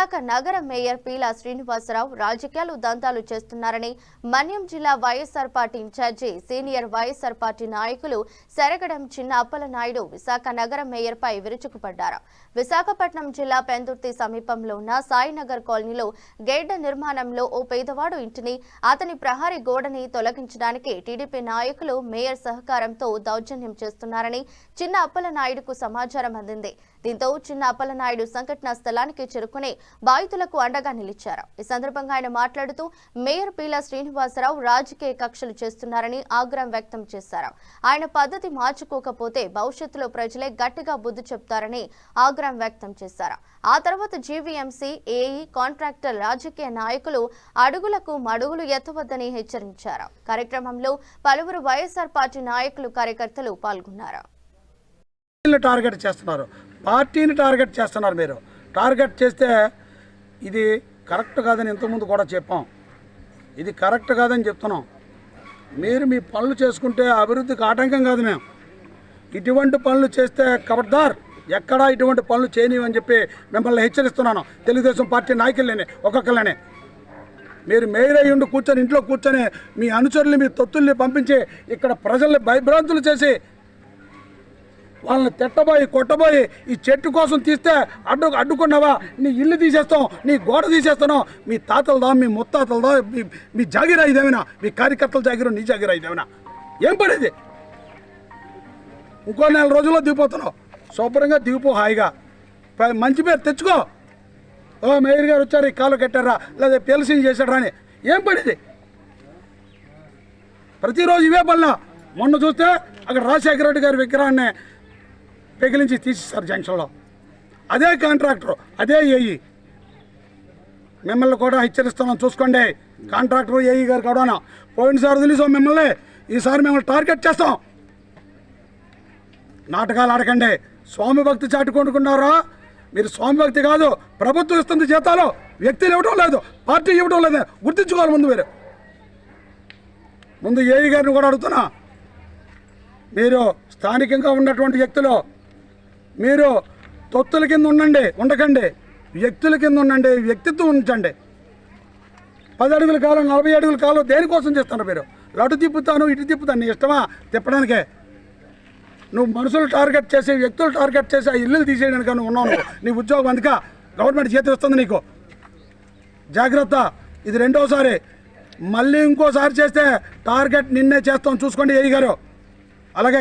విశాఖ నగర మేయర్ పీలా శ్రీనివాసరావు రాజకీయాలు దంతాలు చేస్తున్నారని మన్యం జిల్లా YSR party incharge senior YSR party నాయకులు సెరగడం చిన్న అప్పలనాయుడు విశాఖ నగర మేయర్ పై విరుచుకుపడ్డారు. విశాఖపట్నం జిల్లా పెందుర్తి సమీపంలో ఉన్న సాయినగర్ కాలనీలో గేట్ నిర్మాణంలో ఓ పేదవాడు ఇంటిని అతని ప్రహరీ గోడని తొలగించడానికి టీడీపీ నాయకులు మేయర్ సహకారంతో దౌర్జన్యం చేస్తున్నారని చిన్న అప్పలనాయుడుకు సమాచారం అందింది. దీంతో చిన్న అప్పలనాయుడు సంఘటనా స్థలానికి చేరుకుని బాధితులకు అండగా నిలిచారు. ఈ సందర్భంగా ఆయన మాట్లాడుతూ మేయర్ పీలా శ్రీనివాసరావు రాజకీయ కక్షలు చేస్తున్నారని ఆగ్రహం వ్యక్తం చేశారు. ఆయన పద్ధతి మార్చుకోకపోతే భవిష్యత్తులో ప్రజలే గట్టిగా బుద్ధి చెప్తారని ఆగ్రహం వ్యక్తం చేశారు. ఆ తర్వాత జీవీఎంసీ, ఏఈ, కాంట్రాక్టర్, రాజకీయ నాయకులు అడుగులకు మడుగులు ఎత్తవద్దని హెచ్చరించారు. కార్యక్రమంలో పలువురు వైఎస్ఆర్ పార్టీ నాయకులు, కార్యకర్తలు పాల్గొన్నారు. టార్గెట్ చేస్తున్నారు, పార్టీని టార్గెట్ చేస్తున్నారు. మీరు టార్గెట్ చేస్తే ఇది కరెక్ట్ కాదని ఇంతకుముందు కూడా చెప్పాం. ఇది కరెక్ట్ కాదని చెప్తున్నాం. మీరు మీ పనులు చేసుకుంటే అభివృద్ధికి ఆటంకం కాదు. మేము ఇటువంటి పనులు చేస్తే ఖబర్దార్, ఎక్కడా ఇటువంటి పనులు చేయనివని చెప్పి మిమ్మల్ని హెచ్చరిస్తున్నాను. తెలుగుదేశం పార్టీ నాయకులనే ఒక్కొక్కళ్ళనే మీరు మేయర్ అయ్యి ఉండి కూర్చొని ఇంట్లో కూర్చొని మీ అనుచరుల్ని, మీ తొత్తుల్ని పంపించి ఇక్కడ ప్రజల్ని భయభ్రాంతులు చేసి వాళ్ళని తిట్టబోయి కొట్టబోయి ఈ చెట్టు కోసం తీస్తే అడ్డుకున్నావా, నీ ఇల్లు తీసేస్తాం, నీ గోడ తీసేస్తాను, మీ తాతలదా, మీ ముత్తాతలదా, మీ జాగిరా ఇదేమైనా, మీ కార్యకర్తల జాగిరా, నీ జాగిరా ఇదేమైనా, ఏం పడేది? ఇంకో 4 రోజుల్లో దిగిపోతున్నావు. శుభ్రంగా దిగిపో, హాయిగా మంచి పేరు తెచ్చుకో. ఓ మేయర్ గారు వచ్చారు, ఈ కాలు కట్టారా, లేదా పెల్సింగ్ చేశారా అని ఏం పడేది? ప్రతిరోజు ఇవే పనుల. మొన్న చూస్తే అక్కడ రాజశేఖర రెడ్డి గారి విగ్రహాన్ని పెగిలించి తీసేస్తారు జంక్షన్లో. అదే కాంట్రాక్టర్, అదే ఏఈ. మిమ్మల్ని కూడా హెచ్చరిస్తున్నాం, చూసుకోండి. కాంట్రాక్టర్, ఏఈ గారు కూడా పోయినసారి తెలిసాం మిమ్మల్ని, ఈసారి మిమ్మల్ని టార్గెట్ చేస్తాం. నాటకాలు ఆడకండి. స్వామి భక్తి చాటుకుంటున్నారా? మీరు స్వామి భక్తి కాదు, ప్రభుత్వం ఇస్తుంది జీతాలు, వ్యక్తులు ఇవ్వడం లేదు, పార్టీ ఇవ్వడం లేదు. గుర్తించుకోవాలి ముందు ఏఈ గారిని కూడా అడుగుతున్నా. మీరు స్థానికంగా ఉన్నటువంటి వ్యక్తులు, మీరు తొత్తుల కింద ఉండకండి, వ్యక్తుల కింద ఉండండి, వ్యక్తిత్వం ఉంచండి. 10 అడుగుల కాలం, 40 అడుగుల కాలం దేనికోసం చేస్తున్నారు? మీరు లటు తిప్పుతాను, ఇటు తిప్పుతాను, నీ ఇష్టమా తిప్పడానికే? నువ్వు మనుషులు టార్గెట్ చేసి, వ్యక్తులు టార్గెట్ చేసి ఆ ఇల్లులు తీసేయడానికి నువ్వు ఉన్నావు. నీ ఉద్యోగం అందుక గవర్నమెంట్ చేతి వస్తుంది నీకు. జాగ్రత్త, ఇది 2వసారి. మళ్ళీ ఇంకోసారి చేస్తే టార్గెట్ నిన్నే చేస్తాం, చూసుకోండి ఏఈ గారు. అలాగే